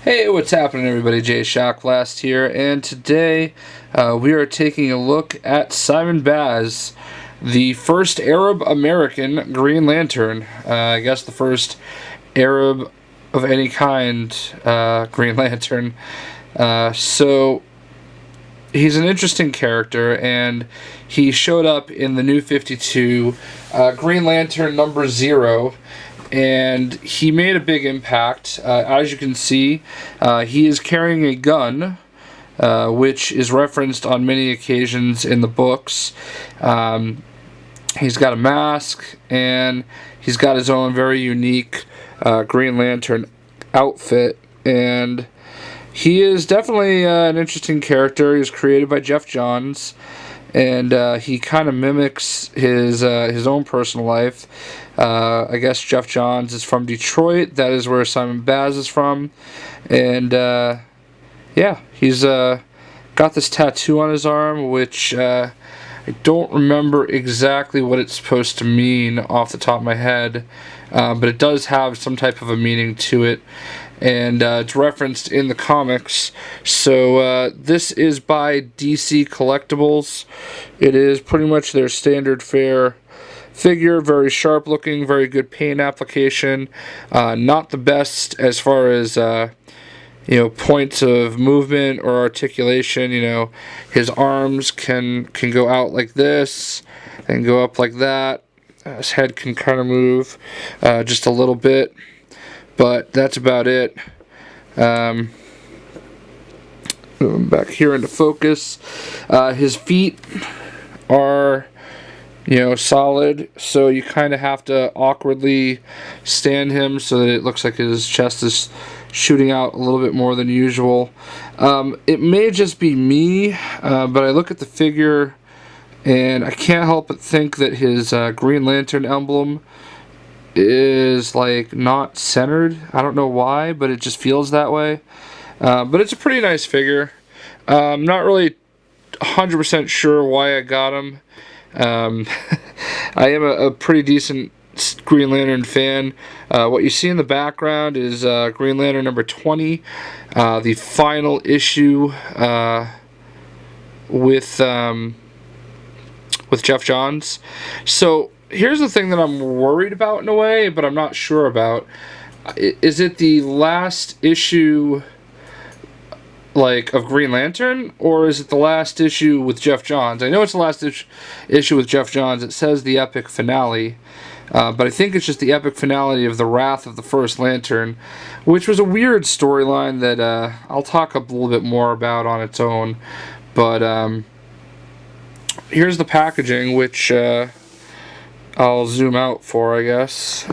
Hey, what's happening everybody? Jay Shockblast here, and today we are taking a look at Simon Baz, the first Arab-American Green Lantern. I guess the first Arab of any kind Green Lantern. So he's an interesting character, and he showed up in the New 52 Green Lantern number 0. And he made a big impact. As you can see, he is carrying a gun, which is referenced on many occasions in the books. He's got a mask, and he's got his own very unique Green Lantern outfit. And he is definitely an interesting character. He was created by Jeff Johns, and he kind of mimics his own personal life. I guess Jeff Johns is from Detroit. That is where Simon Baz is from. And yeah, he's got this tattoo on his arm, which I don't remember exactly what it's supposed to mean off the top of my head, but it does have some type of a meaning to it. And it's referenced in the comics. So this is by DC Collectibles. It is pretty much their standard fare figure, very sharp looking, very good paint application. Not the best as far as points of movement or articulation. His arms can go out like this and go up like that. His head can kind of move just a little bit, but that's about it. Back here into focus. His feet are solid, so you kind of have to awkwardly stand him so that it looks like his chest is shooting out a little bit more than usual. It may just be me, but I look at the figure and I can't help but think that his Green Lantern emblem is like not centered. I don't know why, but it just feels that way. But it's a pretty nice figure. I'm not really 100% sure why I got him. I am a pretty decent Green Lantern fan. What you see in the background is Green Lantern number 20, the final issue with Jeff Johns. So here's the thing that I'm worried about in a way, but I'm not sure about. Is it the last issue of Green Lantern, or is it the last issue with Jeff Johns? I know it's the last issue with Jeff Johns. It says the epic finale, but I think it's just the epic finale of the Wrath of the First Lantern, which was a weird storyline that I'll talk a little bit more about on its own. But here's the packaging, which I'll zoom out for, I guess.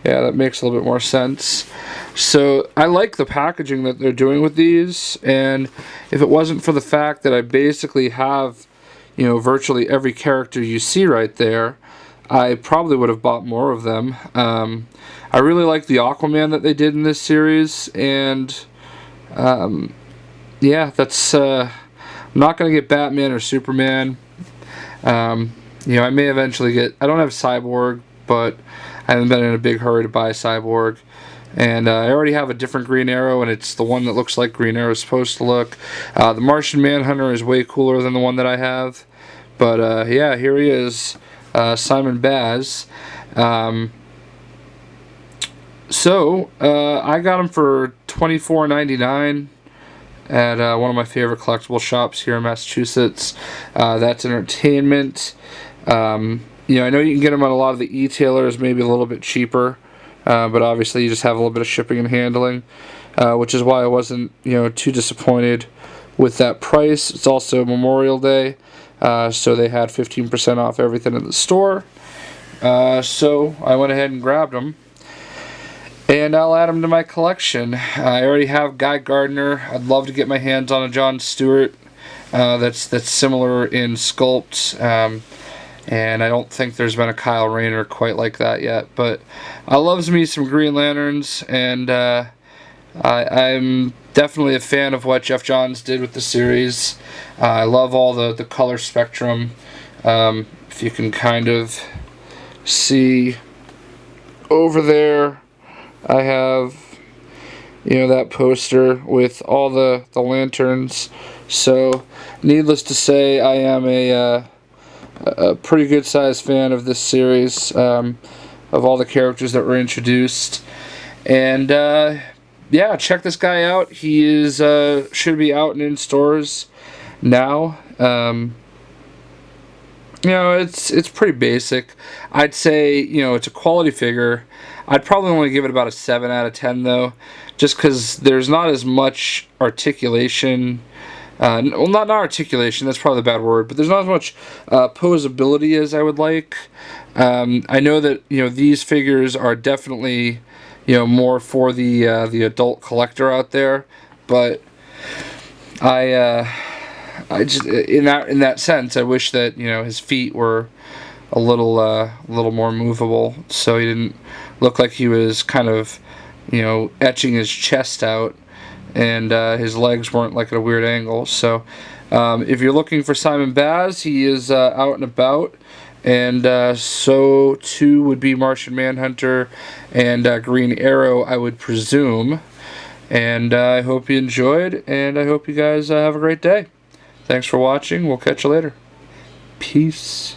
Yeah, that makes a little bit more sense. So I like the packaging that they're doing with these, and if it wasn't for the fact that I basically have, virtually every character you see right there, I probably would have bought more of them. I really like the Aquaman that they did in this series, and yeah, that's I'm not going to get Batman or Superman. I may eventually get, I don't have Cyborg, but I haven't been in a big hurry to buy Cyborg. And I already have a different Green Arrow, and it's the one that looks like Green Arrow is supposed to look. The Martian Manhunter is way cooler than the one that I have. But yeah, here he is, Simon Baz. So I got him for $24.99 at one of my favorite collectible shops here in Massachusetts. That's Entertainment. I know you can get them at a lot of the e-tailers, maybe a little bit cheaper. But obviously you just have a little bit of shipping and handling, which is why I wasn't, too disappointed with that price. It's also Memorial Day, so they had 15% off everything in the store. So I went ahead and grabbed them, and I'll add them to my collection. I already have Guy Gardner. I'd love to get my hands on a John Stewart that's similar in sculpt. And I don't think there's been a Kyle Rayner quite like that yet. But I loves me some Green Lanterns, and I'm definitely a fan of what Jeff Johns did with the series. I love all the color spectrum. If you can kind of see over there, I have you know, that poster with all the lanterns. So, needless to say, I am a pretty good sized fan of this series, of all the characters that were introduced. And yeah, check this guy out. He is should be out and in stores now. You know, it's pretty basic. I'd say, you know, it's a quality figure. I'd probably only give it about a 7 out of 10 though, just because there's not as much articulation. Well, not articulation, that's probably a bad word, but there's not as much posability as I would like. I know that, you know, these figures are definitely, you know, more for the adult collector out there, but I just, in that sense, I wish that, you know, his feet were a little more movable, so he didn't look like he was kind of, you know, etching his chest out, and his legs weren't like at a weird angle. So if you're looking for Simon Baz, he is out and about, and so too would be Martian Manhunter and Green Arrow, I would presume. And I hope you enjoyed, and I hope you guys have a great day. Thanks for watching. We'll catch you later. Peace.